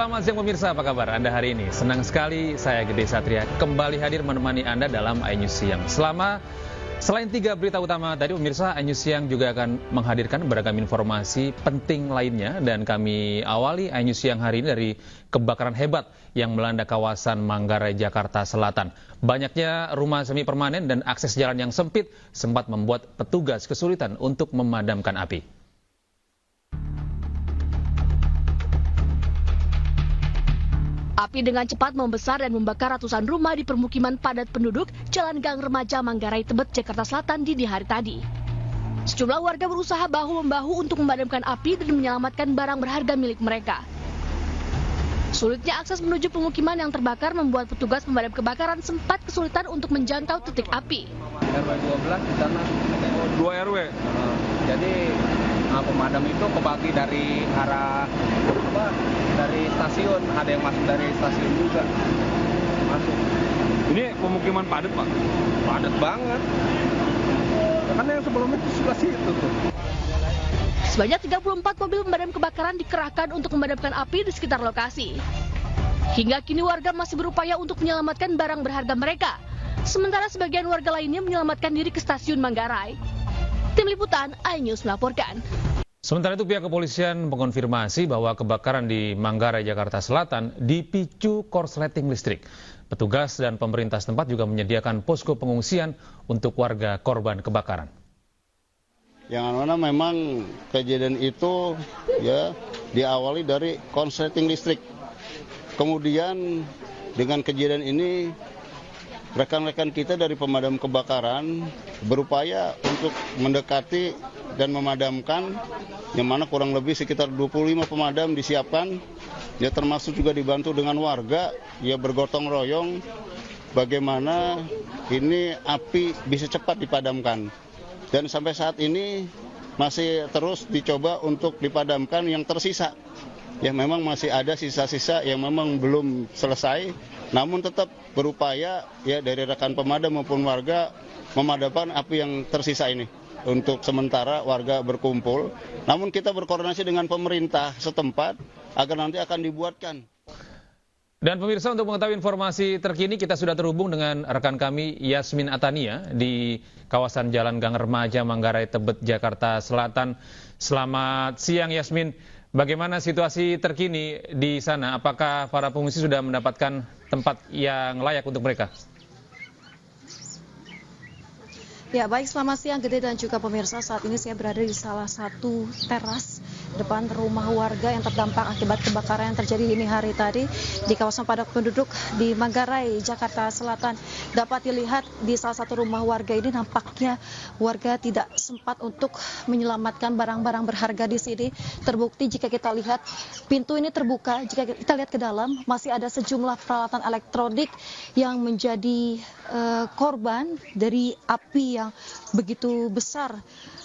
Selamat siang pemirsa, apa kabar Anda hari ini? Senang sekali saya Gede Satria kembali hadir menemani Anda dalam iNews Siang. Selain 3 berita utama tadi pemirsa, iNews Siang juga akan menghadirkan beragam informasi penting lainnya. Dan kami awali iNews Siang hari ini dari kebakaran hebat yang melanda kawasan Manggarai, Jakarta Selatan. Banyaknya rumah semi permanen dan akses jalan yang sempit sempat membuat petugas kesulitan untuk memadamkan api. Api dengan cepat membesar dan membakar ratusan rumah di permukiman padat penduduk Jalan Gang Remaja Manggarai, Tebet, Jakarta Selatan dini hari tadi. Sejumlah warga berusaha bahu-membahu untuk memadamkan api dan menyelamatkan barang berharga milik mereka. Sulitnya akses menuju pemukiman yang terbakar membuat petugas pemadam kebakaran sempat kesulitan untuk menjangkau titik api. RW 12 di sana 2 RW. Jadi pemadam itu kebagi dari arah dari stasiun, ada yang masuk dari stasiun juga. Masuk. Ini pemukiman padat, Pak? Padat banget. Kan yang sebelumnya itu sebelah situ tuh. Sebanyak 34 mobil pemadam kebakaran dikerahkan untuk memadamkan api di sekitar lokasi. Hingga kini warga masih berupaya untuk menyelamatkan barang berharga mereka. Sementara sebagian warga lainnya menyelamatkan diri ke stasiun Manggarai. Tim Liputan iNews melaporkan. Sementara itu pihak kepolisian mengonfirmasi bahwa kebakaran di Manggarai, Jakarta Selatan dipicu korsleting listrik. Petugas dan pemerintah setempat juga menyediakan posko pengungsian untuk warga korban kebakaran. Yang mana memang kejadian itu ya diawali dari korsleting listrik. Kemudian dengan kejadian ini rekan-rekan kita dari pemadam kebakaran berupaya untuk mendekati dan memadamkan, yang mana kurang lebih sekitar 25 pemadam disiapkan, ya termasuk juga dibantu dengan warga, ya bergotong royong bagaimana ini api bisa cepat dipadamkan. Dan sampai saat ini masih terus dicoba untuk dipadamkan yang tersisa. Ya memang masih ada sisa-sisa yang memang belum selesai, namun tetap berupaya ya dari rekan pemadam maupun warga memadamkan api yang tersisa ini. Untuk sementara warga berkumpul, namun kita berkoordinasi dengan pemerintah setempat agar nanti akan dibuatkan. Dan pemirsa, untuk mengetahui informasi terkini kita sudah terhubung dengan rekan kami Yasmin Atania di kawasan Jalan Gang Remaja Manggarai, Tebet, Jakarta Selatan. Selamat siang Yasmin, bagaimana situasi terkini di sana? Apakah para pengungsi sudah mendapatkan tempat yang layak untuk mereka? Ya baik, selamat siang Gede dan juga pemirsa. Saat ini saya berada di salah satu teras depan rumah warga yang terdampak akibat kebakaran yang terjadi dini hari tadi di kawasan padat penduduk di Manggarai, Jakarta Selatan. Dapat dilihat di salah satu rumah warga ini nampaknya warga tidak sempat untuk menyelamatkan barang-barang berharga di sini. Terbukti jika kita lihat pintu ini terbuka, jika kita lihat ke dalam masih ada sejumlah peralatan elektronik yang menjadi korban dari api yang begitu besar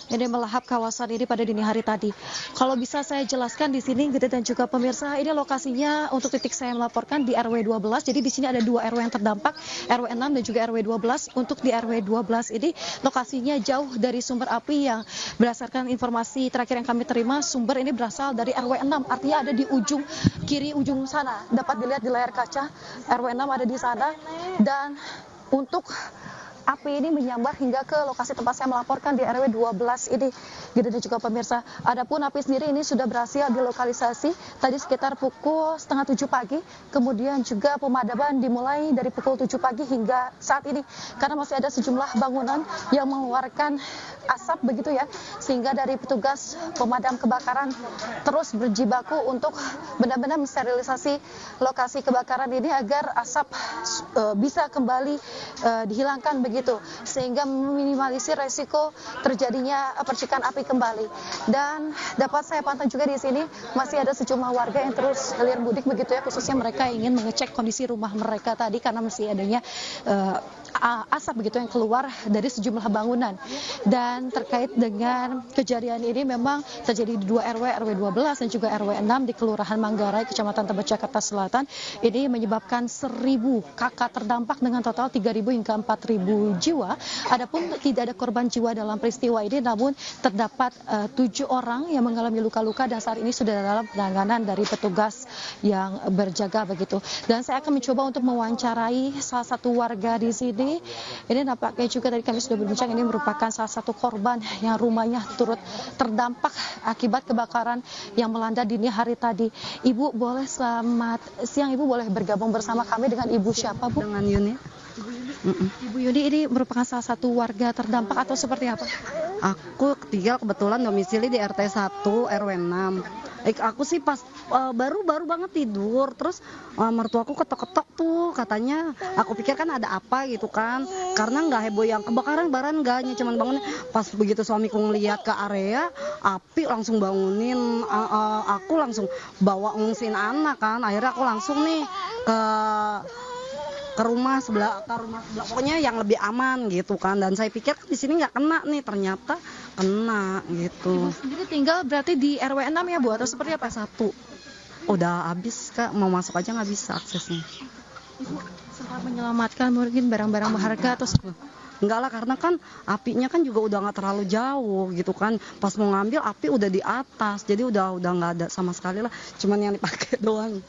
ini melahap kawasan ini pada dini hari tadi. Kalau bisa saya jelaskan di sini Gede dan juga pemirsa, ini lokasinya untuk titik saya melaporkan di RW 12. Jadi di sini ada 2 RW yang terdampak, RW 6 dan juga RW 12. Untuk di RW 12 ini lokasinya jauh dari sumber api yang berdasarkan informasi terakhir yang kami terima, sumber ini berasal dari RW 6. Artinya ada di ujung kiri ujung sana. Dapat dilihat di layar kaca RW 6 ada di sana. Dan untuk api ini menyambar hingga ke lokasi tempat saya melaporkan di RW 12 ini, Gede dan juga pemirsa. Adapun api sendiri ini sudah berhasil dilokalisasi tadi sekitar pukul 6:30 pagi. Kemudian juga pemadaman dimulai dari pukul 7 pagi hingga saat ini. Karena masih ada sejumlah bangunan yang mengeluarkan asap begitu ya. Sehingga dari petugas pemadam kebakaran terus berjibaku untuk benar-benar mensterilisasi lokasi kebakaran ini agar asap bisa kembali dihilangkan begitu, sehingga meminimalisir resiko terjadinya percikan api kembali. Dan dapat saya pantau juga di sini masih ada sejumlah warga yang terus hilir mudik begitu ya, khususnya mereka ingin mengecek kondisi rumah mereka tadi karena masih adanya asap begitu yang keluar dari sejumlah bangunan. Dan terkait dengan kejadian ini memang terjadi di 2 RW, RW 12 dan juga RW 6 di Kelurahan Manggarai, Kecamatan Tebet, Jakarta Selatan. Ini menyebabkan 1.000 kakak terdampak dengan total 3.000 hingga 4.000 jiwa. Adapun tidak ada korban jiwa dalam peristiwa ini, namun terdapat 7 orang yang mengalami luka-luka dan saat ini sudah dalam penanganan dari petugas yang berjaga begitu. Dan saya akan mencoba untuk mewawancarai salah satu warga di sini. Ini nampaknya juga tadi kami sudah berbincang, ini merupakan salah satu korban yang rumahnya turut terdampak akibat kebakaran yang melanda dini hari tadi. Ibu boleh, selamat siang, Ibu boleh bergabung bersama kami dengan Ibu siapa, Bu? Dengan Yuni. Ibu Yuni ini merupakan salah satu warga terdampak atau seperti apa? Aku tinggal kebetulan domisili di RT 1 RW 6. Aku sih pas baru banget tidur, terus mertuaku ketok-ketok tuh, katanya aku pikir kan ada apa gitu kan, karena nggak heboh yang kebakaran enggaknya, cuman bangun pas begitu suamiku ngeliat ke area api langsung bangunin, aku langsung bawa ngungsin anak kan, akhirnya aku langsung nih ke rumah sebelah, pokoknya yang lebih aman gitu kan. Dan saya pikir di sini nggak kena nih, ternyata kena gitu. Ibu sendiri tinggal berarti di RW 6 ya, Bu, atau seperti apa? 1 udah habis Kak, mau masuk aja nggak bisa aksesnya. Ibu sempat menyelamatkan mungkin barang-barang berharga atau Enggak lah, karena kan apinya kan juga udah nggak terlalu jauh gitu kan. Pas mau ngambil api udah di atas, jadi udah nggak ada sama sekali lah, cuman yang dipakai doang.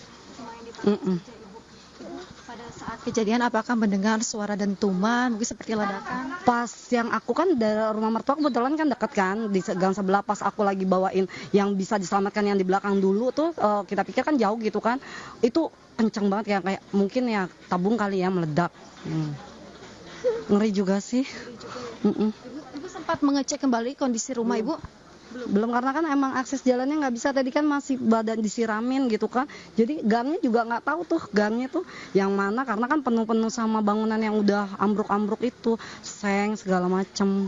Pada saat kejadian apakah mendengar suara dentuman mungkin seperti ledakan? Pas yang aku kan dari rumah mertua kebetulan kan dekat kan, di gang sebelah, pas aku lagi bawain yang bisa diselamatkan yang di belakang dulu tuh, kita pikir kan jauh gitu kan, itu kenceng banget kayak mungkin ya tabung kali ya meledak. Ngeri juga sih. Ibu sempat mengecek kembali kondisi rumah Ibu? Belum, karena kan emang akses jalannya nggak bisa, tadi kan masih badan disiramin gitu kan, jadi gangnya juga nggak tahu tuh gangnya tuh yang mana, karena kan penuh-penuh sama bangunan yang udah ambruk-ambruk itu, seng segala macem.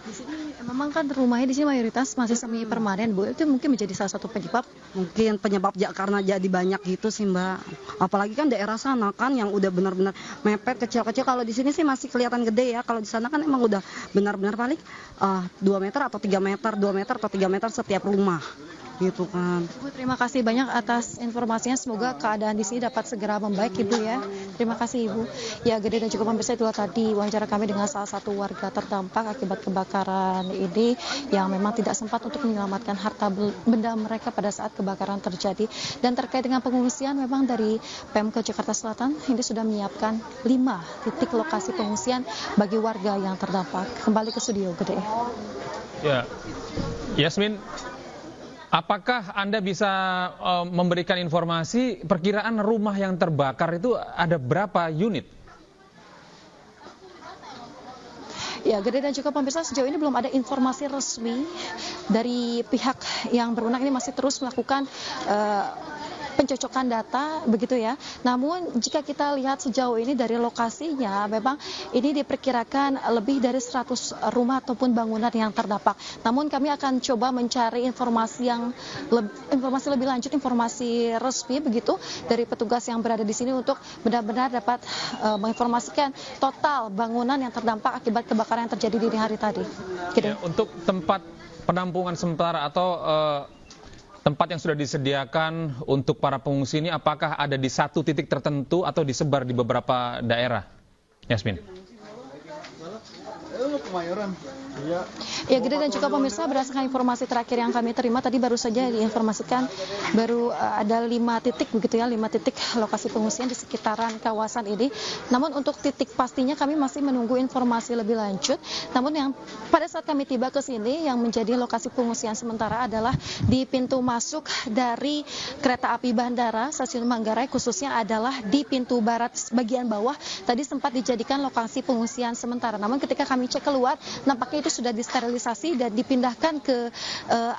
Di sini memang kan rumahnya di sini mayoritas masih semi permanen, Bu. Itu mungkin menjadi salah satu penyebab. Mungkin penyebab karena jadi banyak gitu sih, Mbak. Apalagi kan daerah sana kan yang udah benar-benar mepet, kecil-kecil. Kalau di sini sih masih kelihatan gede ya. Kalau di sana kan emang udah benar-benar paling 2 meter atau 3 meter, 2 meter atau 3 meter setiap rumah. Gitu kan. Ibu, terima kasih banyak atas informasinya. Semoga keadaan di sini dapat segera membaik, Ibu ya. Terima kasih, Ibu. Ya, Gede dan juga pemirsa, itulah tadi wawancara kami dengan salah satu warga terdampak akibat kebakaran ini yang memang tidak sempat untuk menyelamatkan harta benda mereka pada saat kebakaran terjadi. Dan terkait dengan pengungsian, memang dari Pemkot Jakarta Selatan ini sudah menyiapkan 5 titik lokasi pengungsian bagi warga yang terdampak. Kembali ke studio, Gede. Ya, Yasmin, apakah Anda bisa memberikan informasi perkiraan rumah yang terbakar itu ada berapa unit? Ya, Gede dan juga pemirsa, sejauh ini belum ada informasi resmi dari pihak yang berwenang, ini masih terus melakukan pencocokan data begitu ya. Namun jika kita lihat sejauh ini dari lokasinya, memang ini diperkirakan lebih dari 100 rumah ataupun bangunan yang terdampak. Namun kami akan coba mencari informasi lebih lanjut, informasi resmi begitu dari petugas yang berada di sini untuk benar-benar dapat menginformasikan total bangunan yang terdampak akibat kebakaran yang terjadi di hari tadi. Ya, untuk tempat penampungan sementara atau tempat yang sudah disediakan untuk para pengungsi ini, apakah ada di satu titik tertentu atau disebar di beberapa daerah? Yasmin. Ya, Gede dan juga pemirsa, berdasarkan informasi terakhir yang kami terima tadi baru saja diinformasikan baru ada 5 titik begitu ya, 5 titik lokasi pengungsian di sekitaran kawasan ini. Namun untuk titik pastinya kami masih menunggu informasi lebih lanjut. Namun yang pada saat kami tiba ke sini yang menjadi lokasi pengungsian sementara adalah di pintu masuk dari kereta api bandara stasiun Manggarai, khususnya adalah di pintu barat bagian bawah. Tadi sempat dijadikan lokasi pengungsian sementara. Namun ketika kami cek keluar, nampaknya itu sudah disterilisasi dan dipindahkan ke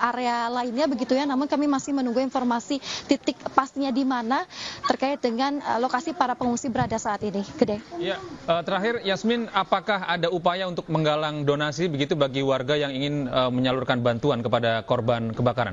area lainnya begitu ya. Namun kami masih menunggu informasi titik pastinya di mana terkait dengan lokasi para pengungsi berada saat ini. Gede. Ya, terakhir Yasmin, apakah ada upaya untuk menggalang donasi begitu bagi warga yang ingin menyalurkan bantuan kepada korban kebakaran?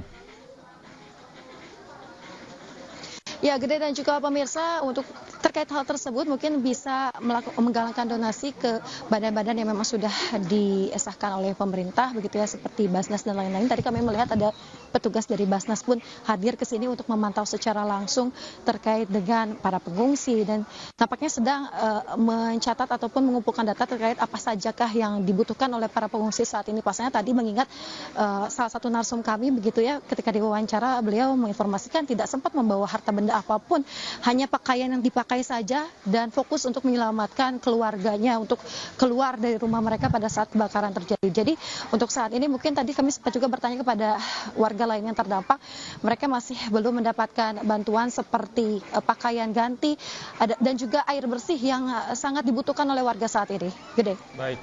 Ya, Gede dan juga pemirsa, untuk terkait hal tersebut mungkin bisa menggalakkan donasi ke badan-badan yang memang sudah disahkan oleh pemerintah begitu ya, seperti Basnas dan lain-lain. Tadi kami melihat ada petugas dari Basnas pun hadir ke sini untuk memantau secara langsung terkait dengan para pengungsi dan tampaknya sedang mencatat ataupun mengumpulkan data terkait apa sajakah yang dibutuhkan oleh para pengungsi saat ini. Pasalnya tadi mengingat salah satu narsum kami begitu ya, ketika diwawancara beliau menginformasikan tidak sempat membawa harta benda apapun, hanya pakaian yang dipakai saja dan fokus untuk menyelamatkan keluarganya untuk keluar dari rumah mereka pada saat kebakaran terjadi. Jadi untuk saat ini mungkin tadi kami sempat juga bertanya kepada warga lain yang terdampak, mereka masih belum mendapatkan bantuan seperti pakaian ganti dan juga air bersih yang sangat dibutuhkan oleh warga saat ini. Gede.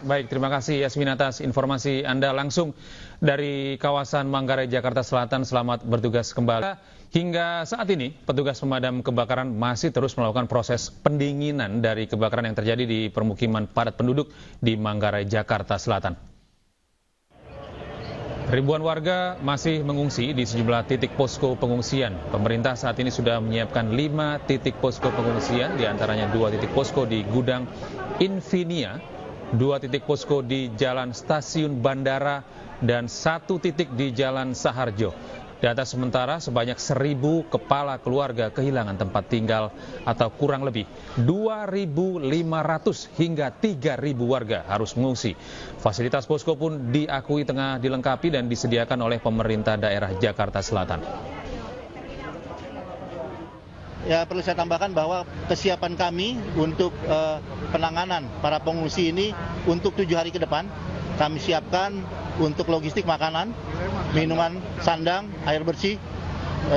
Baik, terima kasih Yasmin atas informasi Anda langsung dari kawasan Manggarai, Jakarta Selatan. Selamat bertugas kembali. Hingga saat ini, petugas pemadam kebakaran masih terus melakukan proses pendinginan dari kebakaran yang terjadi di permukiman padat penduduk di Manggarai, Jakarta Selatan. Ribuan warga masih mengungsi di sejumlah titik posko pengungsian. Pemerintah saat ini sudah menyiapkan 5 titik posko pengungsian, diantaranya 2 titik posko di Gudang Infinia, 2 titik posko di Jalan Stasiun Bandara, dan 1 titik di Jalan Saharjo. Data sementara sebanyak 1.000 kepala keluarga kehilangan tempat tinggal atau kurang lebih 2.500 hingga 3.000 warga harus mengungsi. Fasilitas posko pun diakui tengah dilengkapi dan disediakan oleh pemerintah daerah Jakarta Selatan. Ya, perlu saya tambahkan bahwa kesiapan kami untuk penanganan para pengungsi ini untuk 7 hari ke depan kami siapkan untuk logistik makanan, minuman, sandang, air bersih,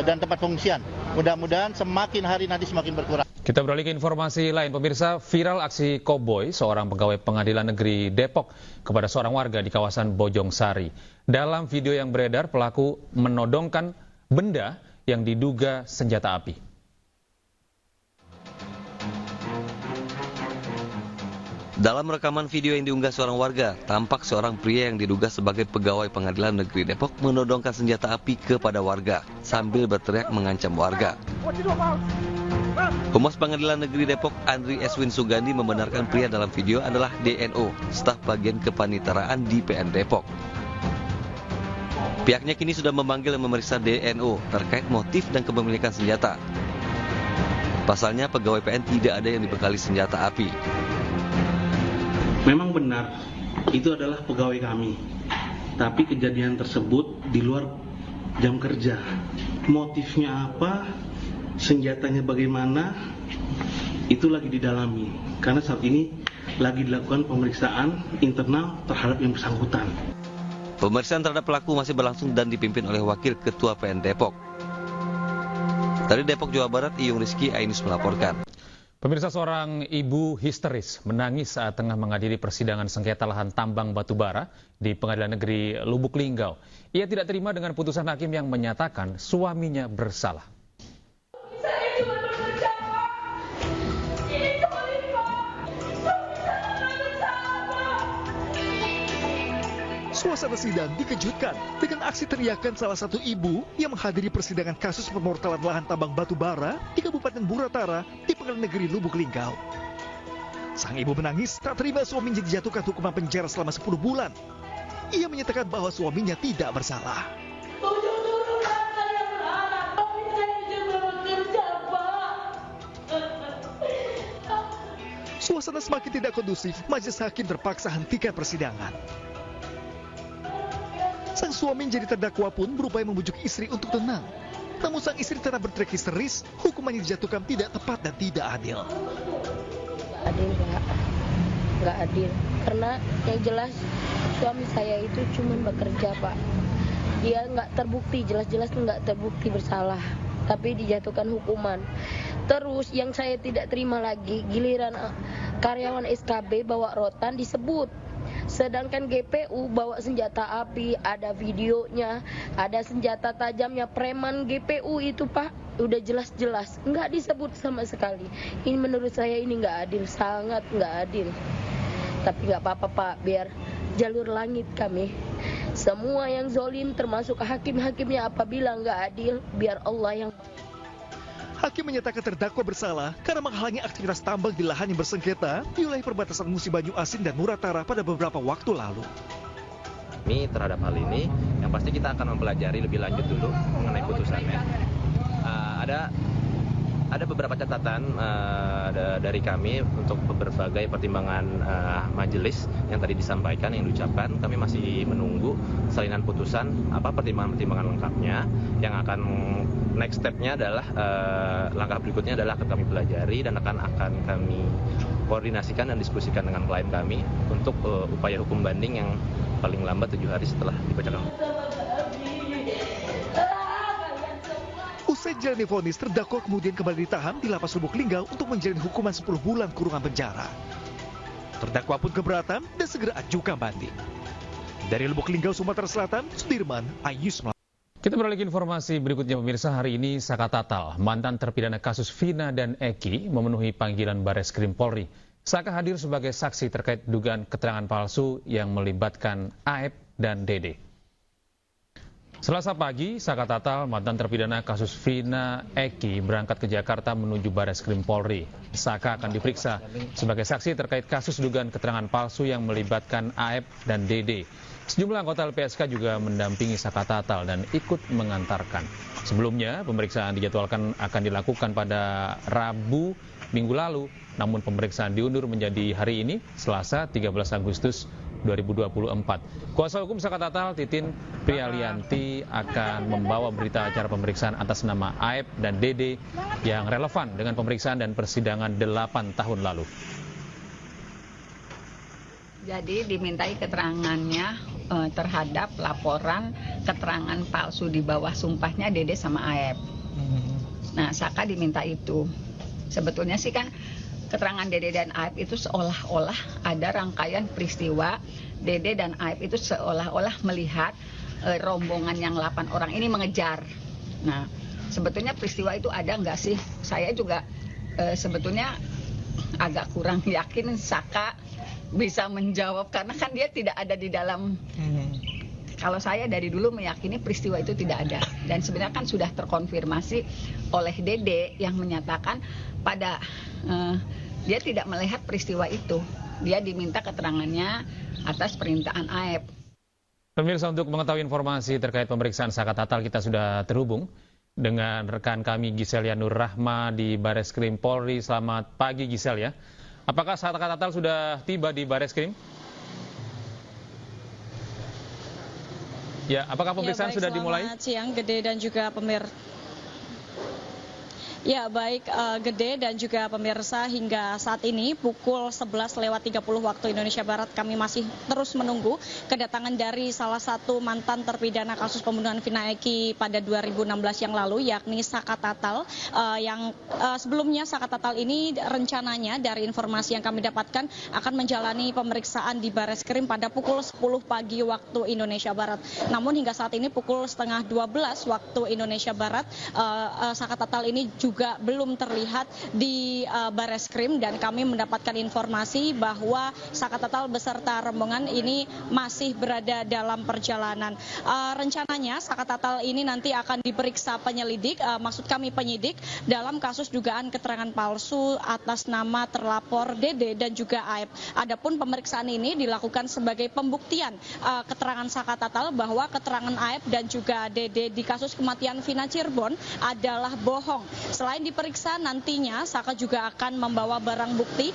dan tempat pengungsian. Mudah-mudahan semakin hari nanti semakin berkurang. Kita beralih ke informasi lain. Pemirsa, viral aksi koboi seorang pegawai pengadilan negeri Depok kepada seorang warga di kawasan Bojong Sari. Dalam video yang beredar, pelaku menodongkan benda yang diduga senjata api. Dalam rekaman video yang diunggah seorang warga, tampak seorang pria yang diduga sebagai pegawai pengadilan negeri Depok menodongkan senjata api kepada warga sambil berteriak mengancam warga. Humas Pengadilan Negeri Depok, Andri Eswin Sugandi, membenarkan pria dalam video adalah DNO, staf bagian kepaniteraan di PN Depok. Pihaknya kini sudah memanggil dan memeriksa DNO terkait motif dan kepemilikan senjata. Pasalnya pegawai PN tidak ada yang dibekali senjata api. Memang benar, itu adalah pegawai kami. Tapi kejadian tersebut di luar jam kerja. Motifnya apa, senjatanya bagaimana, itu lagi didalami. Karena saat ini lagi dilakukan pemeriksaan internal terhadap yang bersangkutan. Pemeriksaan terhadap pelaku masih berlangsung dan dipimpin oleh Wakil Ketua PN Depok. Dari Depok, Jawa Barat, Iyung Rizky, Ainus melaporkan. Pemirsa, seorang ibu histeris menangis saat tengah menghadiri persidangan sengketa lahan tambang batubara di Pengadilan Negeri Lubuk Linggau. Ia tidak terima dengan putusan hakim yang menyatakan suaminya bersalah. Suasana sidang dikejutkan dengan aksi teriakan salah satu ibu yang menghadiri persidangan kasus pemortalan lahan tambang batubara di Kabupaten Buratara di Pengadilan Negeri Lubuk Linggau. Sang ibu menangis tak terima suaminya dijatuhkan hukuman penjara selama 10 bulan. Ia menyatakan bahwa suaminya tidak bersalah. Suasana semakin tidak kondusif, majelis hakim terpaksa hentikan persidangan. Sang suami jadi terdakwa pun berupaya membujuk istri untuk tenang. Namun sang istri tetap berteriak histeris, hukuman yang dijatuhkan tidak tepat dan tidak adil. Nggak adil. Karena yang jelas suami saya itu cuma bekerja, Pak. Dia nggak terbukti, jelas-jelas nggak terbukti bersalah. Tapi dijatuhkan hukuman. Terus yang saya tidak terima lagi, giliran karyawan SKB bawa rotan disebut. Sedangkan GPU bawa senjata api, ada videonya, ada senjata tajamnya, preman GPU itu, Pak, udah jelas-jelas nggak disebut sama sekali. Ini menurut saya ini nggak adil, sangat nggak adil. Tapi nggak apa-apa, Pak, biar jalur langit kami. Semua yang zolim termasuk hakim-hakimnya apabila nggak adil, biar Allah yang... Hakim menyatakan terdakwa bersalah karena menghalangi aktivitas tambang di lahan yang bersengketa di wilayah perbatasan Musi Banyu Asin dan Muratara pada beberapa waktu lalu. Kami terhadap hal ini, yang pasti kita akan mempelajari lebih lanjut dulu mengenai putusannya. Ada beberapa catatan dari kami untuk berbagai pertimbangan majelis yang tadi disampaikan, yang diucapkan. Kami masih menunggu salinan putusan, pertimbangan-pertimbangan lengkapnya. Yang akan next step-nya adalah langkah berikutnya adalah akan kami pelajari dan akan kami koordinasikan dan diskusikan dengan klien kami untuk upaya hukum banding yang paling lambat 7 hari setelah dibacakan. Usai jalani vonis, terdakwa kemudian kembali ditahan di Lapas Lubuk Linggau untuk menjalani hukuman 10 bulan kurungan penjara. Terdakwa pun keberatan dan segera ajukan banding. Dari Lubuk Linggau, Sumatera Selatan, Sudirman, Ayus. Kita beralih ke informasi berikutnya pemirsa. Hari ini Saka Tatal, mantan terpidana kasus Vina dan Eki, memenuhi panggilan Bareskrim Polri. Saka hadir sebagai saksi terkait dugaan keterangan palsu yang melibatkan Aep dan Dede. Selasa pagi, Saka Tatal, mantan terpidana kasus Vina Eki, berangkat ke Jakarta menuju Bareskrim Polri. Saka akan diperiksa sebagai saksi terkait kasus dugaan keterangan palsu yang melibatkan Aep dan Dede. Sejumlah anggota LPSK juga mendampingi Saka Tatal dan ikut mengantarkan. Sebelumnya, pemeriksaan dijadwalkan akan dilakukan pada Rabu minggu lalu, namun pemeriksaan diundur menjadi hari ini, Selasa 13 Agustus 2024. Kuasa hukum Saka Tatal, Titin Prialianti, akan membawa berita acara pemeriksaan atas nama Aep dan Dede yang relevan dengan pemeriksaan dan persidangan 8 tahun lalu. Jadi dimintai keterangannya terhadap laporan keterangan palsu di bawah sumpahnya Dede sama Aep. Nah, Saka diminta itu. Sebetulnya sih kan keterangan Dede dan Aep itu seolah-olah ada rangkaian peristiwa. Dede dan Aep itu seolah-olah melihat rombongan yang 8 orang ini mengejar. Nah, sebetulnya peristiwa itu ada nggak sih? Saya juga sebetulnya agak kurang yakin Saka bisa menjawab karena kan dia tidak ada di dalam. Kalau saya dari dulu meyakini peristiwa itu tidak ada, dan sebenarnya kan sudah terkonfirmasi oleh Dede yang menyatakan pada dia tidak melihat peristiwa itu. Dia diminta keterangannya atas perintahan Aep. Pemirsa, untuk mengetahui informasi terkait pemeriksaan Saka Tatal, kita sudah terhubung dengan rekan kami Giselia Nur Rahma di Bareskrim Polri. Selamat pagi Gisel ya. Apakah Saka Tatal sudah tiba di Bareskrim? Ya, apakah pemeriksaan sudah dimulai? Selamat siang Gede dan juga pemirsa. Ya, baik Gede dan juga pemirsa, hingga saat ini pukul 11:30 waktu Indonesia Barat kami masih terus menunggu kedatangan dari salah satu mantan terpidana kasus pembunuhan Vina Eki pada 2016 yang lalu, yakni Saka Tatal. Yang sebelumnya Saka Tatal ini rencananya dari informasi yang kami dapatkan akan menjalani pemeriksaan di Bareskrim pada pukul 10 pagi waktu Indonesia Barat. Namun hingga saat ini pukul 11:30 waktu Indonesia Barat, Saka Tatal ini juga belum terlihat di Bareskrim, dan kami mendapatkan informasi bahwa Saka Tatal beserta rombongan ini masih berada dalam perjalanan. Rencananya Saka Tatal ini nanti akan diperiksa penyelidik, maksud kami penyidik, dalam kasus dugaan keterangan palsu atas nama terlapor Dede dan juga Aep. Adapun pemeriksaan ini dilakukan sebagai pembuktian keterangan Saka Tatal bahwa keterangan Aep dan juga Dede di kasus kematian Vina Cirebon adalah bohong. Selain diperiksa, nantinya Saka juga akan membawa barang bukti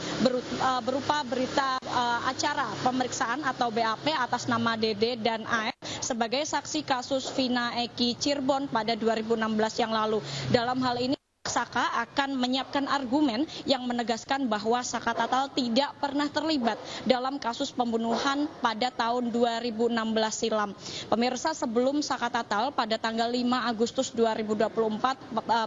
berupa berita acara pemeriksaan atau BAP atas nama Dede dan Aep sebagai saksi kasus Vina Eki Cirebon pada 2016 yang lalu. Dalam hal ini Saka akan menyiapkan argumen yang menegaskan bahwa Saka Tatal tidak pernah terlibat dalam kasus pembunuhan pada tahun 2016 silam. Pemirsa, sebelum Saka Tatal pada tanggal 5 Agustus 2024,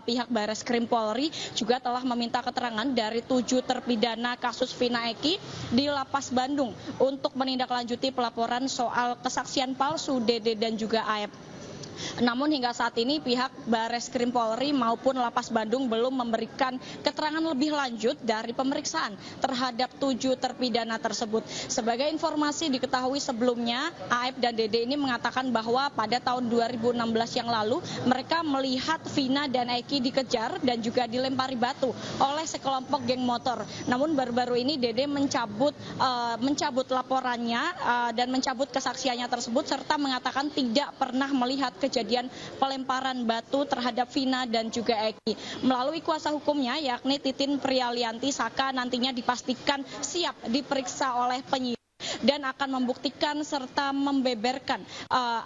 pihak Bareskrim Polri juga telah meminta keterangan dari 7 terpidana kasus Vina Eki di Lapas Bandung untuk menindaklanjuti pelaporan soal kesaksian palsu Dede dan juga Aep. Namun hingga saat ini pihak Bareskrim Polri maupun Lapas Bandung belum memberikan keterangan lebih lanjut dari pemeriksaan terhadap 7 terpidana tersebut. Sebagai informasi diketahui sebelumnya, Aep dan Dede ini mengatakan bahwa pada tahun 2016 yang lalu mereka melihat Vina dan Eki dikejar dan juga dilempari batu oleh sekelompok geng motor. Namun baru-baru ini Dede mencabut laporannya dan mencabut kesaksiannya tersebut serta mengatakan tidak pernah melihat kejadian pelemparan batu terhadap Vina dan juga Eki. Melalui kuasa hukumnya yakni Titin Prialianti, Saka nantinya dipastikan siap diperiksa oleh penyidik dan akan membuktikan serta membeberkan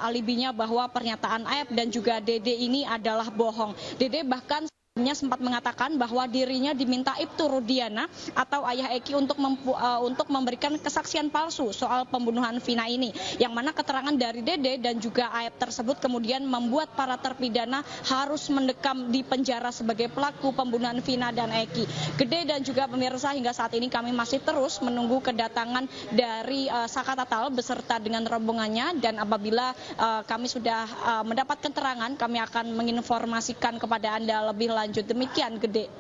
alibinya bahwa pernyataan Aep dan juga Dede ini adalah bohong. Dede bahkan sempat mengatakan bahwa dirinya diminta Ibtu Rudiana atau ayah Eki untuk memberikan kesaksian palsu soal pembunuhan Vina ini, yang mana keterangan dari Dede dan juga Aep tersebut kemudian membuat para terpidana harus mendekam di penjara sebagai pelaku pembunuhan Vina dan Eki. Gede dan juga pemirsa, hingga saat ini kami masih terus menunggu kedatangan dari Saka Tatal beserta dengan rombongannya, dan apabila kami sudah mendapat keterangan kami akan menginformasikan kepada Anda lebih lanjut. Demikian, Gede.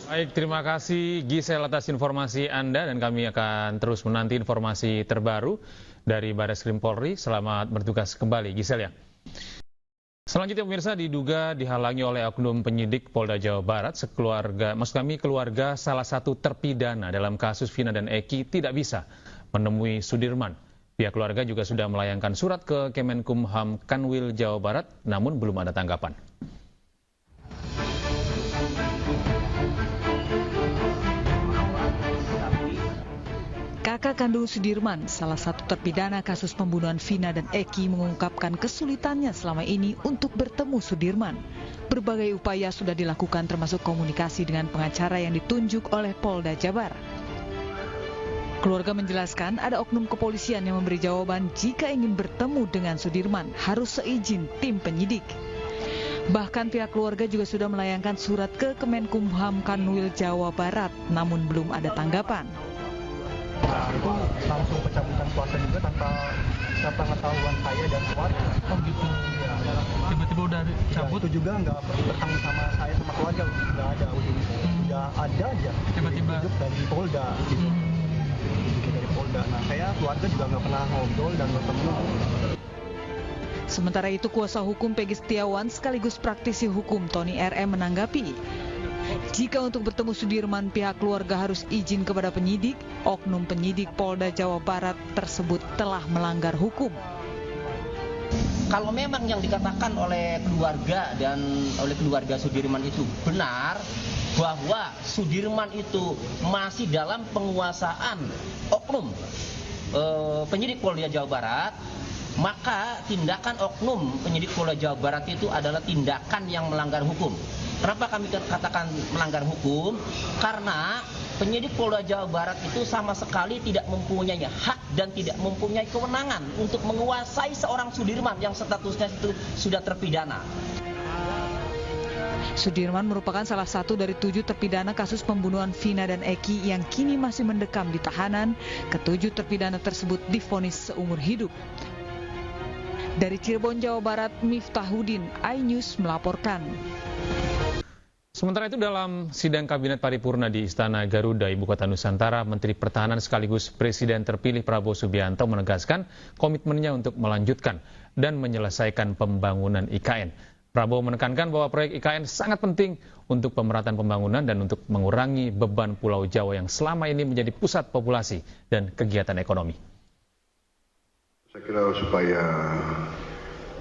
Baik, terima kasih Gisel atas informasi Anda, dan kami akan terus menanti informasi terbaru dari Bareskrim Polri. Selamat bertugas kembali, Gisel ya. Selanjutnya pemirsa, diduga dihalangi oleh oknum penyidik Polda Jawa Barat, keluarga salah satu terpidana dalam kasus Vina dan Eki tidak bisa menemui Sudirman. Pihak keluarga juga sudah melayangkan surat ke Kemenkumham Kanwil Jawa Barat, namun belum ada tanggapan. Kakak kandung Sudirman, salah satu terpidana kasus pembunuhan Vina dan Eki, mengungkapkan kesulitannya selama ini untuk bertemu Sudirman. Berbagai upaya sudah dilakukan termasuk komunikasi dengan pengacara yang ditunjuk oleh Polda Jabar. Keluarga menjelaskan ada oknum kepolisian yang memberi jawaban jika ingin bertemu dengan Sudirman harus seizin tim penyidik. Bahkan pihak keluarga juga sudah melayangkan surat ke Kemenkumham Kanwil Jawa Barat, namun belum ada tanggapan. Nah, itu langsung pencabutan kuasa juga tanpa pengetahuan saya dan keluarga. Oh gitu. Ya. Tiba-tiba udah dicabut? Ya, itu juga nggak bertemu sama saya sama keluarga, nggak ada udah ada aja. Tiba-tiba dari Polda gitu. Dari Polda. Nah, saya keluarga juga nggak pernah ngobrol dan bertemu. Sementara itu kuasa hukum Peggy Setiawan sekaligus praktisi hukum Tony RM menanggapi, jika untuk bertemu Sudirman pihak keluarga harus izin kepada penyidik, oknum penyidik Polda Jawa Barat tersebut telah melanggar hukum. Kalau memang yang dikatakan oleh keluarga dan oleh keluarga Sudirman itu benar, bahwa Sudirman itu masih dalam penguasaan oknum penyidik Polda Jawa Barat, maka tindakan oknum penyidik Polda Jawa Barat itu adalah tindakan yang melanggar hukum. Kenapa kami katakan melanggar hukum? Karena penyidik Polda Jawa Barat itu sama sekali tidak mempunyai hak dan tidak mempunyai kewenangan untuk menguasai seorang Sudirman yang statusnya itu sudah terpidana. Sudirman merupakan salah satu dari 7 terpidana kasus pembunuhan Vina dan Eki yang kini masih mendekam di tahanan. Ke-7 terpidana tersebut divonis seumur hidup. Dari Cirebon, Jawa Barat, Miftahudin, iNews melaporkan. Sementara itu dalam sidang Kabinet Paripurna di Istana Garuda, Ibu Kota Nusantara, Menteri Pertahanan sekaligus Presiden terpilih Prabowo Subianto menegaskan komitmennya untuk melanjutkan dan menyelesaikan pembangunan IKN. Prabowo menekankan bahwa proyek IKN sangat penting untuk pemerataan pembangunan dan untuk mengurangi beban Pulau Jawa yang selama ini menjadi pusat populasi dan kegiatan ekonomi. Saya kira supaya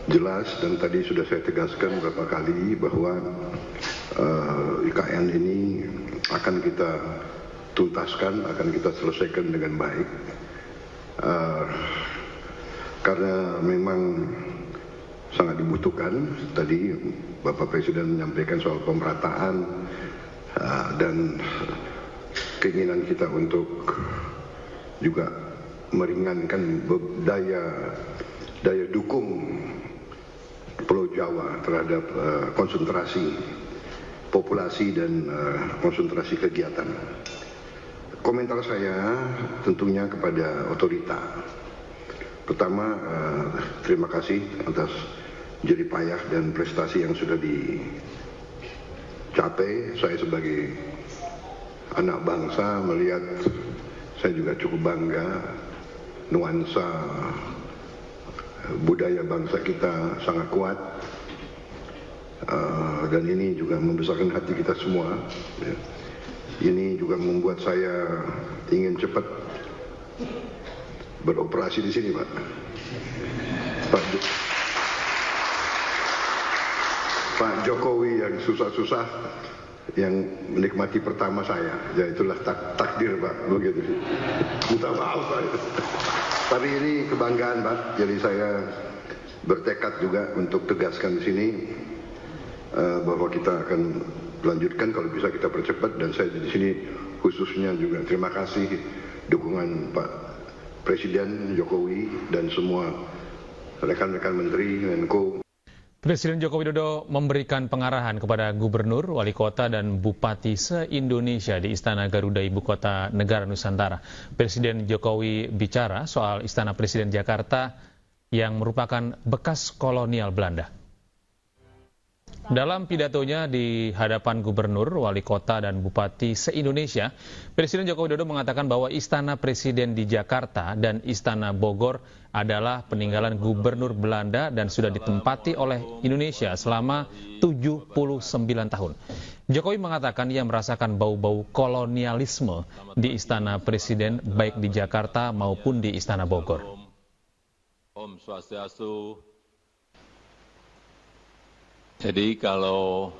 jelas, dan tadi sudah saya tegaskan beberapa kali bahwa IKN ini akan kita tuntaskan, akan kita selesaikan dengan baik, karena memang sangat dibutuhkan. Tadi Bapak Presiden menyampaikan soal pemerataan dan keinginan kita untuk juga meringankan daya dukung Pulau Jawa terhadap konsentrasi populasi dan konsentrasi kegiatan. Komentar saya tentunya kepada otorita. Pertama, terima kasih atas jerih payah dan prestasi yang sudah dicapai. Saya sebagai anak bangsa melihat, saya juga cukup bangga nuansa budaya bangsa kita sangat kuat, dan ini juga membesarkan hati kita semua. Ini juga membuat saya ingin cepat beroperasi di sini, Pak. Pak Jokowi yang susah-susah, yang menikmati pertama saya, ya itulah takdir, Pak, begitu. Minta maaf, Pak. Tapi ini kebanggaan, Pak. Jadi saya bertekad juga untuk tegaskan di sini bahwa kita akan lanjutkan, kalau bisa kita percepat. Dan saya di sini khususnya juga terima kasih dukungan Pak Presiden Jokowi dan semua rekan-rekan Menteri, Menko. Presiden Joko Widodo memberikan pengarahan kepada gubernur, wali kota, dan bupati se-Indonesia di Istana Garuda Ibu Kota Negara Nusantara. Presiden Jokowi bicara soal Istana Presiden Jakarta yang merupakan bekas kolonial Belanda. Dalam pidatonya di hadapan gubernur, wali kota, dan bupati se-Indonesia, Presiden Joko Widodo mengatakan bahwa Istana Presiden di Jakarta dan Istana Bogor adalah peninggalan gubernur Belanda dan sudah ditempati oleh Indonesia selama 79 tahun. Jokowi mengatakan ia merasakan bau-bau kolonialisme di Istana Presiden baik di Jakarta maupun di Istana Bogor. Om Swastiastu. Jadi kalau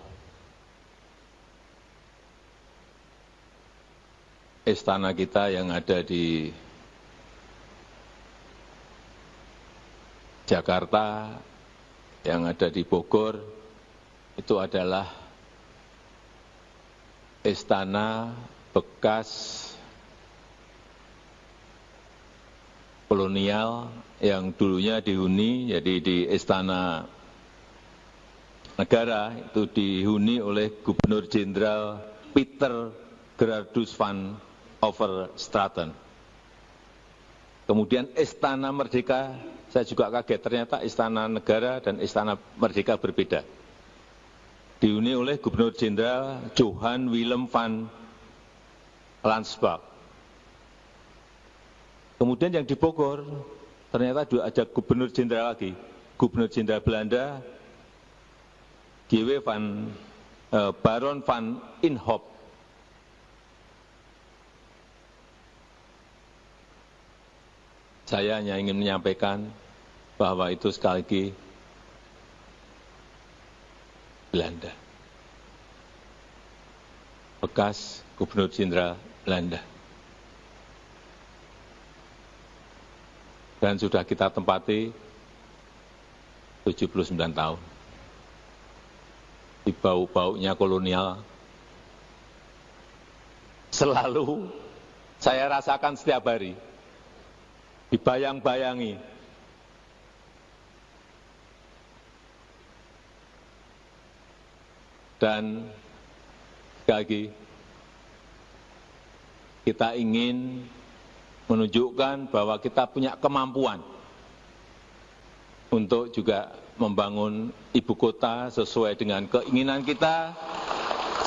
istana kita yang ada di Jakarta, yang ada di Bogor, itu adalah istana bekas kolonial yang dulunya dihuni, jadi di Istana Negara itu dihuni oleh Gubernur Jenderal Peter Gerardus van Overstraten. Kemudian Istana Merdeka, saya juga kaget ternyata Istana Negara dan Istana Merdeka berbeda. Dihuni oleh Gubernur Jenderal Johan Willem van Landsberg. Kemudian yang di Bogor, ternyata ada Gubernur Jenderal lagi, Gubernur Jenderal Belanda, G.W. Baron van Inhofe. Saya hanya ingin menyampaikan bahwa itu sekali lagi Belanda. Bekas Gubernur Jenderal Belanda. Dan sudah kita tempati 79 tahun. Di bau-baunya kolonial selalu saya rasakan setiap hari, dibayang-bayangi. Dan sekali lagi kita ingin menunjukkan bahwa kita punya kemampuan untuk juga membangun ibu kota sesuai dengan keinginan kita,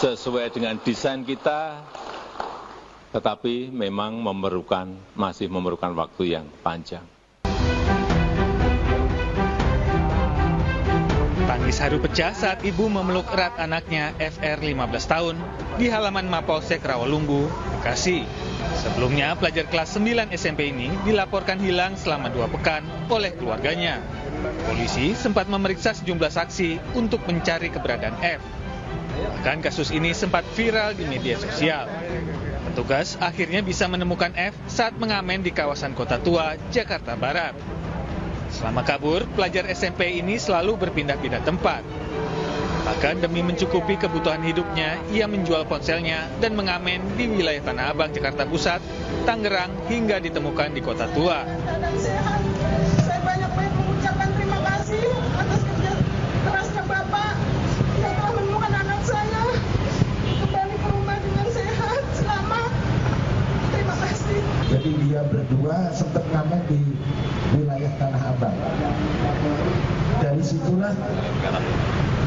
sesuai dengan desain kita, tetapi memang masih memerlukan waktu yang panjang. Tangis haru pecah saat ibu memeluk erat anaknya FR 15 tahun di halaman Mapolsek Rawalumbu, Bekasi. Sebelumnya, pelajar kelas 9 SMP ini dilaporkan hilang selama 2 pekan oleh keluarganya. Polisi sempat memeriksa sejumlah saksi untuk mencari keberadaan F. Bahkan kasus ini sempat viral di media sosial. Petugas akhirnya bisa menemukan F saat mengamen di kawasan Kota Tua, Jakarta Barat. Selama kabur, pelajar SMP ini selalu berpindah-pindah tempat. Bahkan demi mencukupi kebutuhan hidupnya, ia menjual ponselnya dan mengamen di wilayah Tanah Abang, Jakarta Pusat, Tangerang, hingga ditemukan di Kota Tua. Saya banyak-banyak mengucapkan terima kasih atas kerja kerasnya Bapak yang telah menemukan anak saya kembali ke rumah dengan sehat, selamat. Terima kasih. Jadi dia berdua sempat ngamen di wilayah Tanah Abang. Dari situlah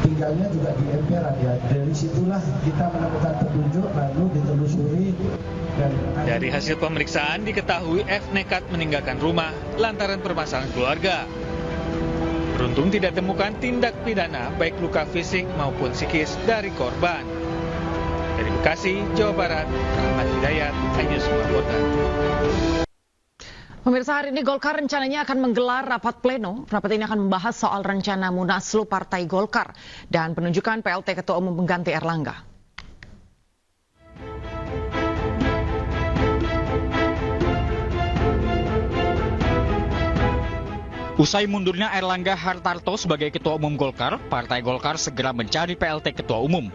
tinggalnya juga di emperan ya. Dari situlah kita menemukan petunjuk lalu ditelusuri. Dari hasil pemeriksaan diketahui F nekat meninggalkan rumah lantaran permasalahan keluarga. Beruntung tidak temukan tindak pidana baik luka fisik maupun psikis dari korban. Dari Bekasi, Jawa Barat, Rahmat Hidayat, iNews melaporkan. Pemirsa, hari ini Golkar rencananya akan menggelar rapat pleno. Rapat ini akan membahas soal rencana Munaslup Partai Golkar dan penunjukan PLT Ketua Umum pengganti Erlangga. Usai mundurnya Erlangga Hartarto sebagai Ketua Umum Golkar, Partai Golkar segera mencari PLT Ketua Umum.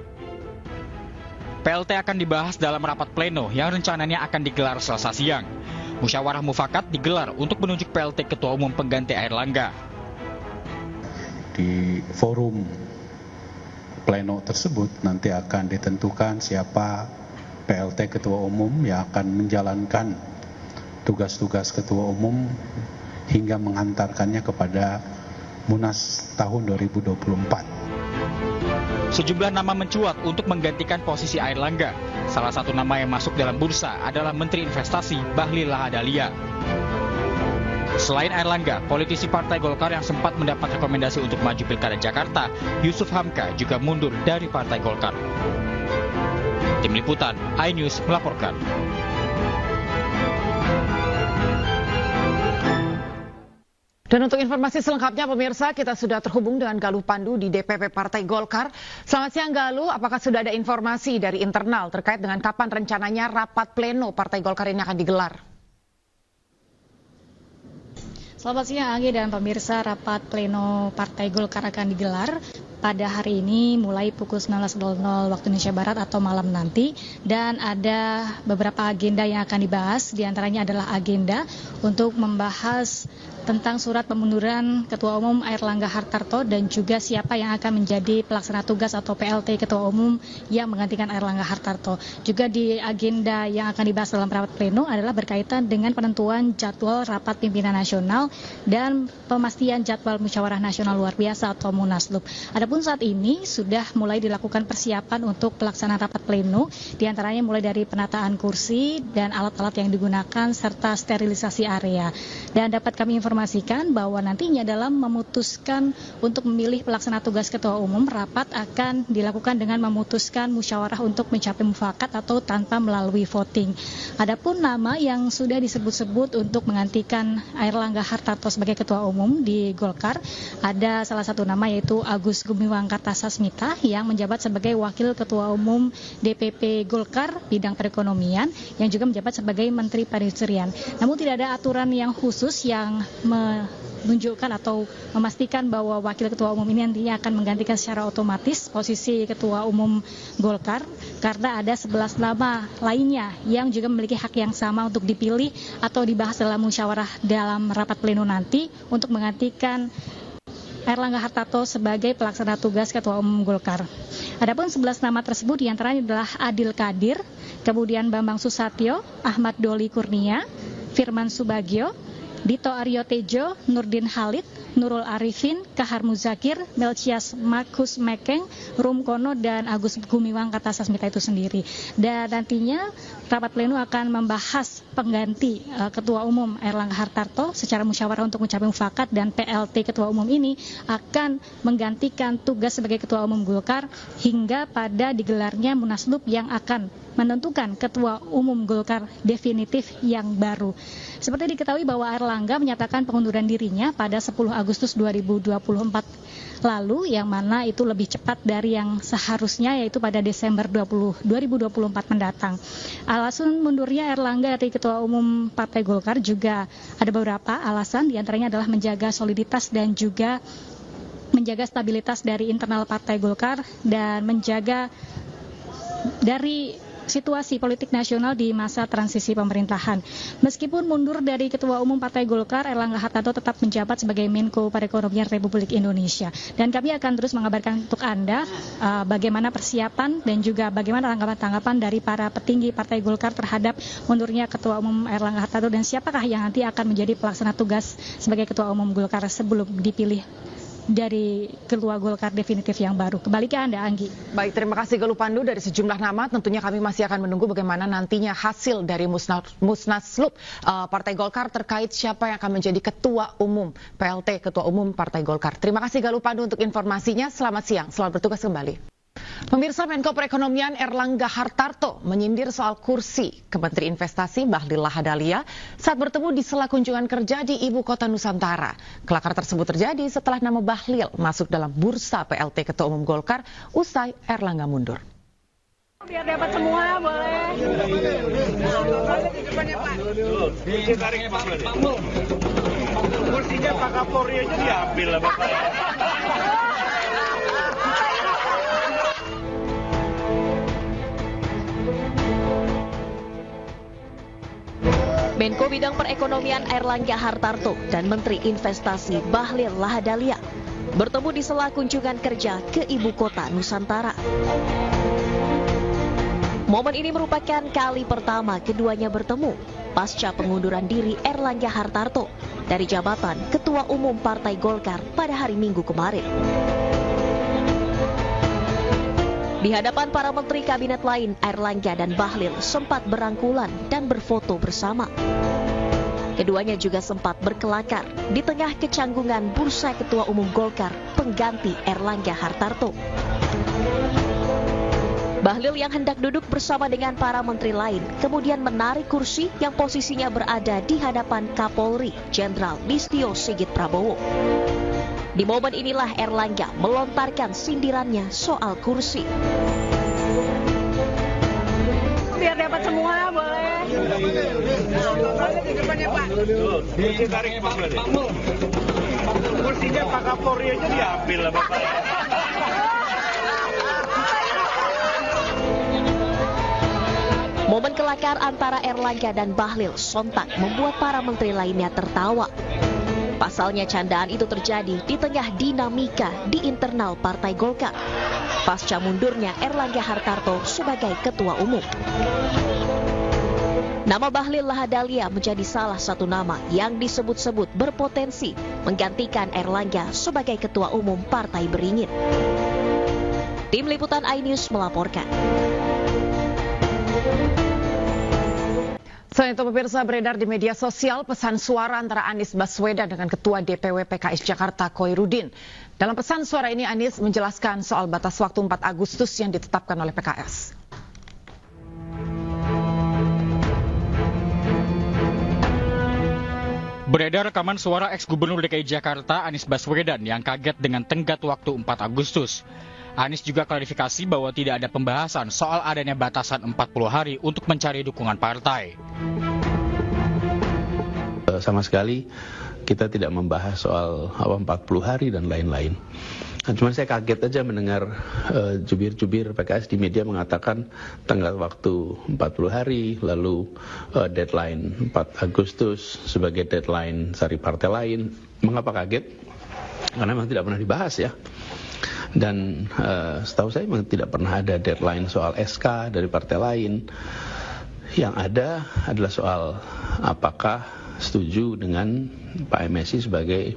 PLT akan dibahas dalam rapat pleno yang rencananya akan digelar Selasa siang. Musyawarah mufakat digelar untuk menunjuk PLT Ketua Umum pengganti Erlangga. Di forum pleno tersebut nanti akan ditentukan siapa PLT Ketua Umum yang akan menjalankan tugas-tugas Ketua Umum hingga mengantarkannya kepada Munas tahun 2024. Sejumlah nama mencuat untuk menggantikan posisi Erlangga. Salah satu nama yang masuk dalam bursa adalah Menteri Investasi Bahlil Lahadalia. Selain Erlangga, politisi Partai Golkar yang sempat mendapat rekomendasi untuk maju Pilkada Jakarta, Yusuf Hamka juga mundur dari Partai Golkar. Tim Liputan, iNews melaporkan. Dan untuk informasi selengkapnya pemirsa, kita sudah terhubung dengan Galuh Pandu di DPP Partai Golkar. Selamat siang Galuh, apakah sudah ada informasi dari internal terkait dengan kapan rencananya rapat pleno Partai Golkar ini akan digelar? Selamat siang Anggi dan pemirsa, rapat pleno Partai Golkar akan digelar pada hari ini mulai pukul 19.00 waktu Indonesia Barat atau malam nanti, dan ada beberapa agenda yang akan dibahas. Di antaranya adalah agenda untuk membahas tentang surat pemunduran Ketua Umum Erlangga Hartarto dan juga siapa yang akan menjadi pelaksana tugas atau PLT Ketua Umum yang menggantikan Erlangga Hartarto. Juga di agenda yang akan dibahas dalam rapat pleno adalah berkaitan dengan penentuan jadwal rapat pimpinan nasional dan pemastian jadwal musyawarah nasional luar biasa atau Munaslup. Adapun saat ini sudah mulai dilakukan persiapan untuk pelaksanaan rapat pleno, di antaranya mulai dari penataan kursi dan alat-alat yang digunakan serta sterilisasi area. Dan dapat kami informasikan bahwa nantinya dalam memutuskan untuk memilih pelaksana tugas Ketua Umum, rapat akan dilakukan dengan memutuskan musyawarah untuk mencapai mufakat atau tanpa melalui voting. Adapun nama yang sudah disebut-sebut untuk menggantikan Erlangga Hartarto sebagai Ketua Umum di Golkar, ada salah satu nama yaitu Agus Gumiwang Kartasasmita yang menjabat sebagai Wakil Ketua Umum DPP Golkar bidang perekonomian yang juga menjabat sebagai Menteri Perindustrian. Namun tidak ada aturan yang khusus yang menunjukkan atau memastikan bahwa Wakil Ketua Umum ini nantinya akan menggantikan secara otomatis posisi Ketua Umum Golkar, karena ada 11 nama lainnya yang juga memiliki hak yang sama untuk dipilih atau dibahas dalam musyawarah dalam rapat pleno nanti untuk menggantikan Erlangga Hartarto sebagai pelaksana tugas Ketua Umum Golkar. Adapun 11 nama tersebut diantaranya adalah Adil Kadir, kemudian Bambang Susatyo, Ahmad Doli Kurnia, Firman Subagio, Dito Aryo Tejo, Nurdin Halid, Nurul Arifin, Kahar Muzakir, Melchias Markus Mekeng, Rum Kono, dan Agus Gumiwang Kartasasmita itu sendiri. Dan nantinya rapat pleno akan membahas pengganti Ketua Umum Erlangga Hartarto secara musyawarah untuk mencapai mufakat, dan PLT Ketua Umum ini akan menggantikan tugas sebagai Ketua Umum Golkar hingga pada digelarnya Munaslup yang akan menentukan Ketua Umum Golkar definitif yang baru. Seperti diketahui bahwa Erlangga menyatakan pengunduran dirinya pada 10 Agustus 2024 lalu, yang mana itu lebih cepat dari yang seharusnya, yaitu pada Desember 2024 mendatang. Alasan mundurnya Erlangga dari Ketua Umum Partai Golkar juga ada beberapa alasan, diantaranya adalah menjaga soliditas dan juga menjaga stabilitas dari internal Partai Golkar dan menjaga dari situasi politik nasional di masa transisi pemerintahan. Meskipun mundur dari Ketua Umum Partai Golkar, Erlangga Hartarto tetap menjabat sebagai Menko Perekonomian Republik Indonesia. Dan kami akan terus mengabarkan untuk Anda bagaimana persiapan dan juga bagaimana tanggapan-tanggapan dari para petinggi Partai Golkar terhadap mundurnya Ketua Umum Erlangga Hartarto dan siapakah yang nanti akan menjadi pelaksana tugas sebagai Ketua Umum Golkar sebelum dipilih dari Ketua Golkar definitif yang baru. Kembali ke Anda, Anggi. Baik, terima kasih Galuh Pandu. Dari sejumlah nama, tentunya kami masih akan menunggu bagaimana nantinya hasil dari Munaslup Partai Golkar terkait siapa yang akan menjadi Ketua Umum PLT, Ketua Umum Partai Golkar. Terima kasih Galuh Pandu untuk informasinya. Selamat siang, selamat bertugas kembali. Pemirsa, Menko Perekonomian Erlangga Hartarto menyindir soal kursi ke Menteri Investasi Bahlil Lahadalia saat bertemu di sela kunjungan kerja di Ibu Kota Nusantara. Kelakar tersebut terjadi setelah nama Bahlil masuk dalam bursa PLT Ketua Umum Golkar usai Erlangga mundur. Biar dapat semua, boleh. Kursinya Pak Kapolri aja diambil lah Bapak. Menko Bidang Perekonomian Erlangga Hartarto dan Menteri Investasi Bahlil Lahadalia bertemu di sela kunjungan kerja ke Ibu Kota Nusantara. Momen ini merupakan kali pertama keduanya bertemu pasca pengunduran diri Erlangga Hartarto dari jabatan Ketua Umum Partai Golkar pada hari Minggu kemarin. Di hadapan para menteri kabinet lain, Erlangga dan Bahlil sempat berangkulan dan berfoto bersama. Keduanya juga sempat berkelakar di tengah kecanggungan bursa Ketua Umum Golkar pengganti Erlangga Hartarto. Bahlil yang hendak duduk bersama dengan para menteri lain kemudian menarik kursi yang posisinya berada di hadapan Kapolri Jenderal Listio Sigit Prabowo. Di momen inilah Erlangga melontarkan sindirannya soal kursi. Biar dapat semua, boleh. Kursinya Pak Kapolri aja diambil lah Bapak. Momen kelakar antara Erlangga dan Bahlil sontak membuat para menteri lainnya tertawa. Pasalnya candaan itu terjadi di tengah dinamika di internal Partai Golkar pasca mundurnya Erlangga Hartarto sebagai Ketua Umum. Nama Bahlil Lahadalia menjadi salah satu nama yang disebut-sebut berpotensi menggantikan Erlangga sebagai Ketua Umum Partai Beringin. Tim Liputan iNews melaporkan. Selain itu, pemirsa, beredar di media sosial pesan suara antara Anies Baswedan dengan Ketua DPW PKS Jakarta Koirudin. Dalam pesan suara ini, Anies menjelaskan soal batas waktu 4 Agustus yang ditetapkan oleh PKS. Beredar rekaman suara ex-gubernur DKI Jakarta Anies Baswedan yang kaget dengan tenggat waktu 4 Agustus. Anies juga klarifikasi bahwa tidak ada pembahasan soal adanya batasan 40 hari untuk mencari dukungan partai. Sama sekali kita tidak membahas soal 40 hari dan lain-lain. Cuma saya kaget aja mendengar jubir-jubir PKS di media mengatakan tenggat waktu 40 hari, lalu deadline 4 Agustus sebagai deadline cari partai lain. Mengapa kaget? Karena memang tidak pernah dibahas ya. Dan setahu saya memang tidak pernah ada deadline soal SK dari partai lain. Yang ada adalah soal apakah setuju dengan Pak MSI sebagai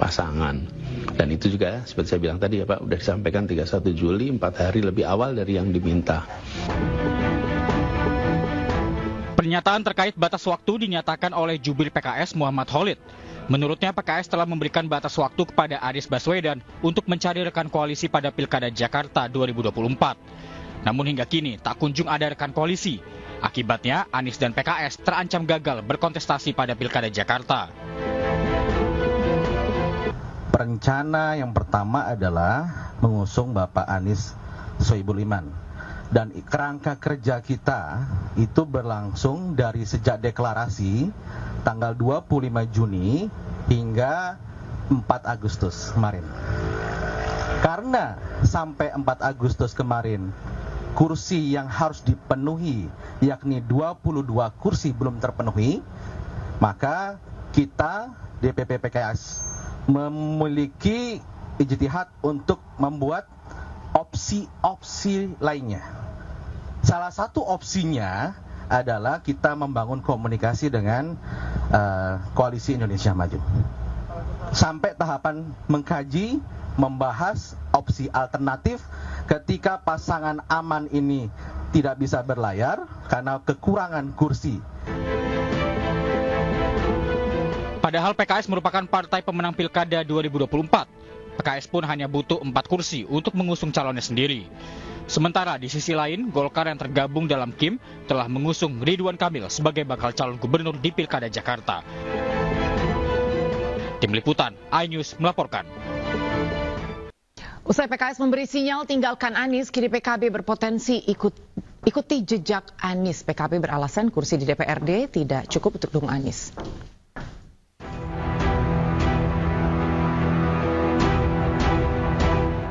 pasangan. Dan itu juga seperti saya bilang tadi ya Pak, sudah disampaikan 31 Juli, 4 hari lebih awal dari yang diminta. Pernyataan terkait batas waktu dinyatakan oleh jubir PKS Muhammad Khalid. Menurutnya PKS telah memberikan batas waktu kepada Anies Baswedan untuk mencari rekan koalisi pada Pilkada Jakarta 2024. Namun hingga kini tak kunjung ada rekan koalisi. Akibatnya Anies dan PKS terancam gagal berkontestasi pada Pilkada Jakarta. Rencana yang pertama adalah mengusung Bapak Anies Sohibul Iman. Dan kerangka kerja kita itu berlangsung dari sejak deklarasi tanggal 25 Juni hingga 4 Agustus kemarin. Karena sampai 4 Agustus kemarin kursi yang harus dipenuhi yakni 22 kursi belum terpenuhi, maka kita DPP PKS memiliki ijtihad untuk membuat opsi-opsi lainnya. Salah satu opsinya adalah kita membangun komunikasi dengan Koalisi Indonesia Maju. sampai tahapan mengkaji, membahas opsi alternatif ketika pasangan aman ini tidak bisa berlayar karena kekurangan kursi. Padahal PKS merupakan partai pemenang Pilkada 2024. PKS pun hanya butuh 4 kursi untuk mengusung calonnya sendiri. Sementara di sisi lain, Golkar yang tergabung dalam KIM telah mengusung Ridwan Kamil sebagai bakal calon gubernur di Pilkada Jakarta. Tim Liputan, iNews melaporkan. Usai PKS memberi sinyal tinggalkan Anies, kini PKB berpotensi ikuti jejak Anies. PKB beralasan kursi di DPRD tidak cukup untuk dukung Anies.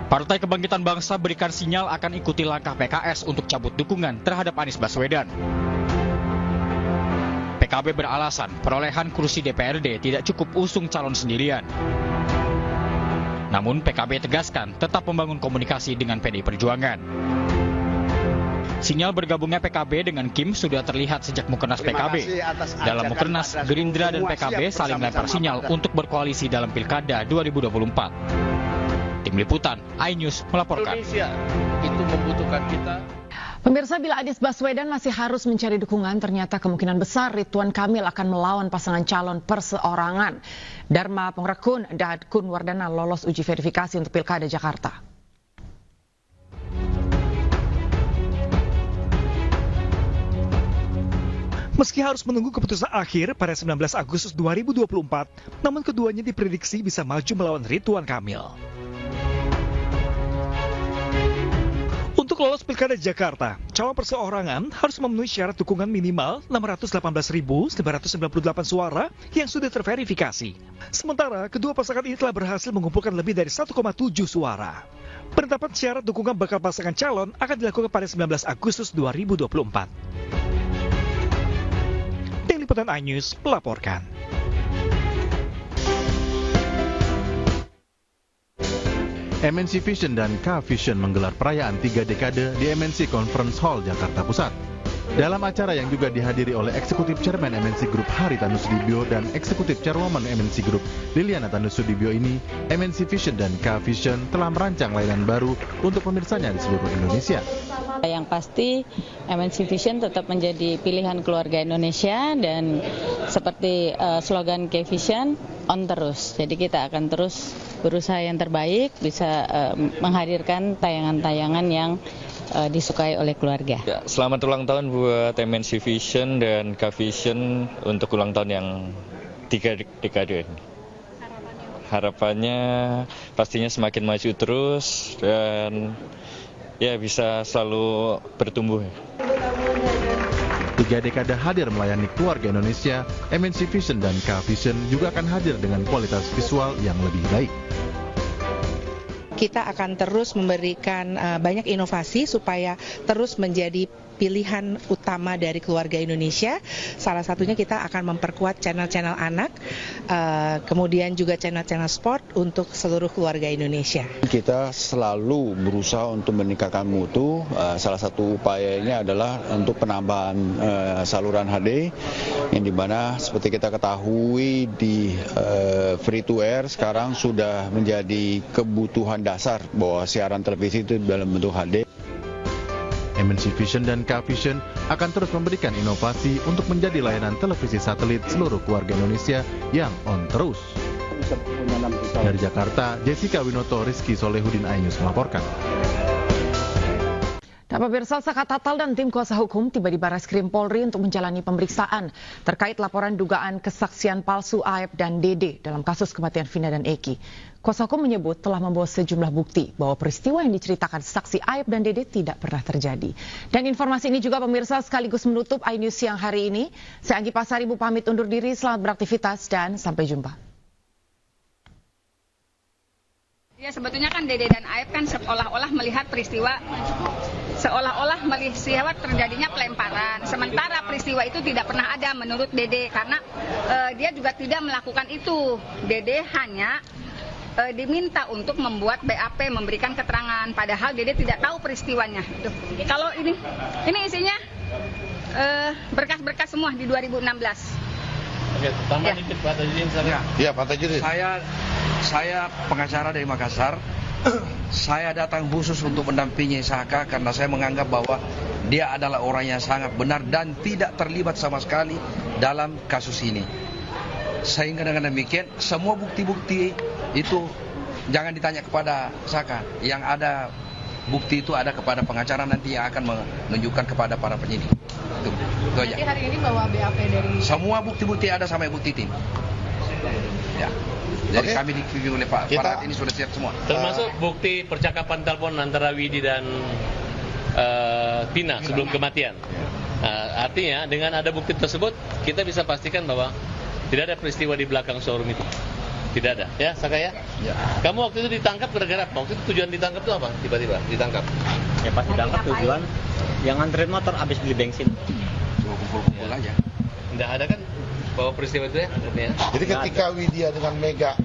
Partai Kebangkitan Bangsa berikan sinyal akan ikuti langkah PKS untuk cabut dukungan terhadap Anies Baswedan. PKB beralasan perolehan kursi DPRD tidak cukup usung calon sendirian. Namun PKB tegaskan tetap membangun komunikasi dengan PDI Perjuangan. Sinyal bergabungnya PKB dengan KIM sudah terlihat sejak Mukernas PKB. Dalam Mukernas, Gerindra dan PKB saling lempar sinyal untuk berkoalisi dalam Pilkada 2024. Tim Liputan, iNews melaporkan. Indonesia itu membutuhkan kita. Pemirsa, bila Anies Baswedan masih harus mencari dukungan, ternyata kemungkinan besar Ridwan Kamil akan melawan pasangan calon perseorangan. Dharma Pongrekun dan Kun Wardana lolos uji verifikasi untuk Pilkada Jakarta. Meski harus menunggu keputusan akhir pada 19 Agustus 2024, namun keduanya diprediksi bisa maju melawan Ridwan Kamil. Untuk lolos Pilkada Jakarta, calon perseorangan harus memenuhi syarat dukungan minimal 618.998 suara yang sudah terverifikasi. Sementara, kedua pasangan ini telah berhasil mengumpulkan lebih dari 1,7 suara. Penetapan syarat dukungan bakal pasangan calon akan dilakukan pada 19 Agustus 2024. Tim Liputan iNews melaporkan. MNC Vision dan K-Vision menggelar perayaan 3 dekade di MNC Conference Hall, Jakarta Pusat. Dalam acara yang juga dihadiri oleh Eksekutif Chairman MNC Group Haritanu Sudibyo dan Eksekutif Chairwoman MNC Group Liliana Tanusudibyo ini, MNC Vision dan K-Vision telah merancang layanan baru untuk pemirsanya di seluruh Indonesia. Yang pasti MNC Vision tetap menjadi pilihan keluarga Indonesia dan seperti slogan K-Vision, on terus. Jadi kita akan terus berusaha yang terbaik, bisa menghadirkan tayangan-tayangan yang disukai oleh keluarga. Ya, selamat ulang tahun buat MNC Vision dan K-Vision untuk ulang tahun yang 3 dekade ini. Harapannya pastinya semakin maju terus dan ya bisa selalu bertumbuh. 3 dekade hadir melayani keluarga Indonesia, MNC Vision dan K-Vision juga akan hadir dengan kualitas visual yang lebih baik. Kita akan terus memberikan banyak inovasi supaya terus menjadi pilihan utama dari keluarga Indonesia. Salah satunya kita akan memperkuat channel-channel anak, kemudian juga channel-channel sport untuk seluruh keluarga Indonesia. Kita selalu berusaha untuk meningkatkan mutu. Salah satu upayanya adalah untuk penambahan saluran HD, yang dimana seperti kita ketahui di free to air sekarang sudah menjadi kebutuhan dasar bahwa siaran televisi itu dalam bentuk HD. MNC Vision dan K-Vision akan terus memberikan inovasi untuk menjadi layanan televisi satelit seluruh keluarga Indonesia yang on terus. Dari Jakarta, Jessica Winoto, Rizky Solehudin, iNews melaporkan. Pemirsa, Saka Tatal dan tim kuasa hukum tiba di Barreskrim Polri untuk menjalani pemeriksaan terkait laporan dugaan kesaksian palsu Aep dan Dede dalam kasus kematian Vina dan Eki. Kuasa hukum menyebut telah membawa sejumlah bukti bahwa peristiwa yang diceritakan saksi Aep dan Dede tidak pernah terjadi. Dan informasi ini juga pemirsa sekaligus menutup iNews siang hari ini. Saya Anggi Pasaribu pamit undur diri, selamat beraktivitas dan sampai jumpa. Ya, sebetulnya kan Dede dan Aep kan seolah-olah melihat peristiwa terjadinya pelemparan. Sementara peristiwa itu tidak pernah ada menurut Dede karena dia juga tidak melakukan itu. Dede hanya diminta untuk membuat BAP, memberikan keterangan, padahal Dede tidak tahu peristiwanya. Kalau ini isinya berkas-berkas semua di 2016. Oke, tambah dikit Pak Tajudin. Ya, Pak Tajudin. Saya pengacara dari Makassar. Saya datang khusus untuk mendampingi Saka karena saya menganggap bahwa dia adalah orang yang sangat benar dan tidak terlibat sama sekali dalam kasus ini. Sehingga dengan demikian semua bukti-bukti itu jangan ditanya kepada Saka. Yang ada bukti itu ada kepada pengacara nanti yang akan menunjukkan kepada para penyidik. Itu aja. Nanti hari ini bawa BAP dari... Semua bukti-bukti ada sama bukti tim. Ya. Jadi kami dikirim oleh Pak Farhat ini sudah siap semua. Termasuk bukti percakapan telepon antara Widi dan Tina sebelum kematian. Artinya dengan ada bukti tersebut kita bisa pastikan bahwa tidak ada peristiwa di belakang showroom itu. Tidak ada, ya Saka ya? Ya. Kamu waktu itu ditangkap gara-gara apa? Waktu itu tujuan ditangkap itu apa? Tiba-tiba ditangkap? Ya pas ditangkap tujuan yang nganterin motor habis beli bensin. Cuma kumpul-kumpul aja. Tidak ada kan bahwa peristiwa itu ya? Jadi ketika Widya dengan Mega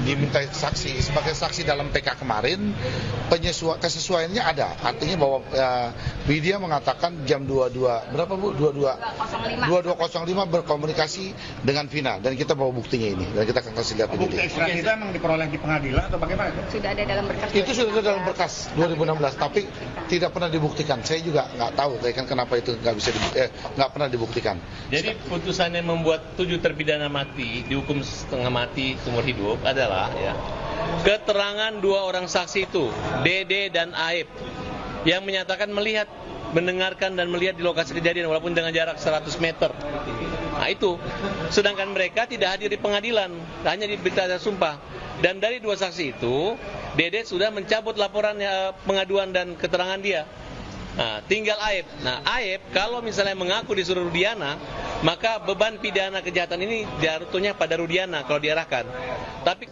diminta saksi sebagai saksi dalam PK kemarin, kesesuaiannya ada. Artinya bahwa Widya mengatakan jam 22 berapa Bu? 22.05 berkomunikasi dengan Vina dan kita bawa buktinya ini dan kita akan kasih lihat ini. Bukti ekstra itu emang diperoleh di pengadilan atau bagaimana? Sudah ada dalam berkas. Itu sudah ada dalam berkas 2016 tapi tidak pernah dibuktikan. Saya juga nggak tahu kan kenapa itu nggak pernah dibuktikan. Jadi putusannya membuat 7 terpidana mati dihukum setengah mati seumur hidup adalah ya keterangan 2 orang saksi itu, Dede dan Aib, yang menyatakan melihat, mendengarkan dan melihat di lokasi kejadian walaupun dengan jarak 100 meter. Nah itu, sedangkan mereka tidak hadir di pengadilan, hanya di berita sumpah. Dan dari 2 saksi itu, Dede sudah mencabut laporannya, pengaduan dan keterangan dia. Nah, tinggal Aib. Nah, Aib kalau misalnya mengaku disuruh Rudiana, maka beban pidana kejahatan ini jatuhnya pada Rudiana kalau diarahkan. Tapi